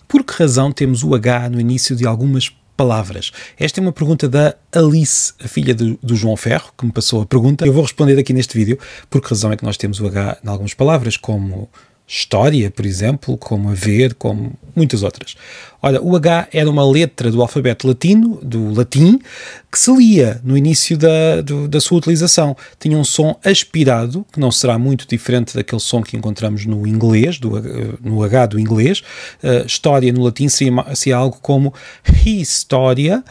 Por que razão temos o H no início de algumas palavras? Esta é uma pergunta da Alice, a filha do João Ferro, que me passou a pergunta. Eu vou responder aqui neste vídeo por que razão é que nós temos o H em algumas palavras, como história, por exemplo, como haver, como muitas outras. Olha, o H era uma letra do alfabeto latino, do latim, que se lia no início da sua utilização. Tinha um som aspirado, que não será muito diferente daquele som que encontramos no inglês, no H do inglês. História no latim seria algo como história,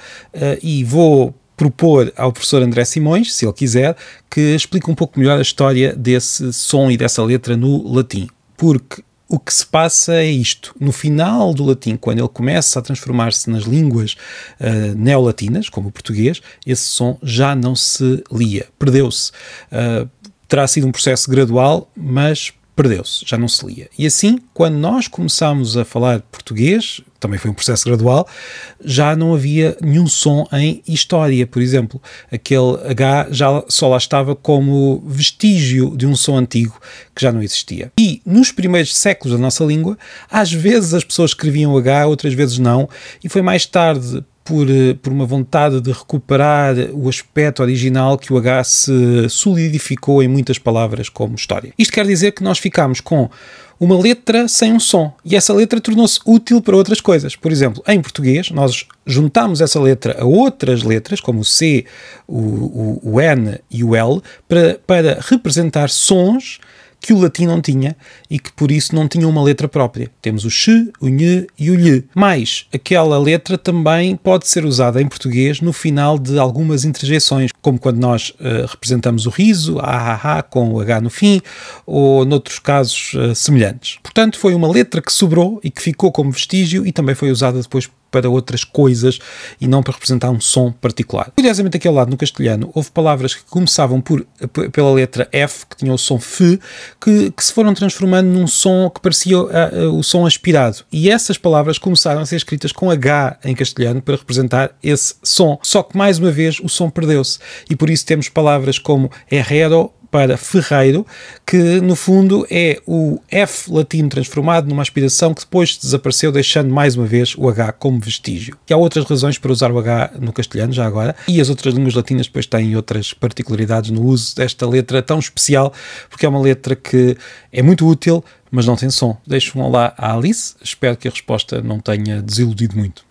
e vou propor ao professor André Simões, se ele quiser, que explique um pouco melhor a história desse som e dessa letra no latim. Porque o que se passa é isto. No final do latim, quando ele começa a transformar-se nas línguas neolatinas, como o português, esse som já não se lia. Perdeu-se. Terá sido um processo gradual, mas perdeu-se, já não se lia. E assim, quando nós começámos a falar português, também foi um processo gradual, já não havia nenhum som em história, por exemplo. Aquele H já só lá estava como vestígio de um som antigo que já não existia. E nos primeiros séculos da nossa língua, às vezes as pessoas escreviam H, outras vezes não, e foi mais tarde, por uma vontade de recuperar o aspecto original, que o H se solidificou em muitas palavras como história. Isto quer dizer que nós ficámos com uma letra sem um som, e essa letra tornou-se útil para outras coisas. Por exemplo, em português, nós juntámos essa letra a outras letras, como o C, o N e o L, para representar sons que o latim não tinha e que por isso não tinham uma letra própria. Temos o x, o nhe e o lhe. Mas aquela letra também pode ser usada em português no final de algumas interjeições, como quando nós representamos o riso, a, com o H no fim, ou noutros casos semelhantes. Portanto, foi uma letra que sobrou e que ficou como vestígio e também foi usada depois para outras coisas e não para representar um som particular. Curiosamente, aqui ao lado, no castelhano, houve palavras que começavam pela letra F, que tinha o som F, que se foram transformando num som que parecia o som aspirado. E essas palavras começaram a ser escritas com H em castelhano para representar esse som. Só que, mais uma vez, o som perdeu-se. E por isso temos palavras como herrero, para ferreiro, que no fundo é o F latino transformado numa aspiração que depois desapareceu, deixando mais uma vez o H como vestígio. E há outras razões para usar o H no castelhano, já agora, e as outras línguas latinas depois têm outras particularidades no uso desta letra tão especial, porque é uma letra que é muito útil, mas não tem som. Deixo um olá à Alice, espero que a resposta não tenha desiludido muito.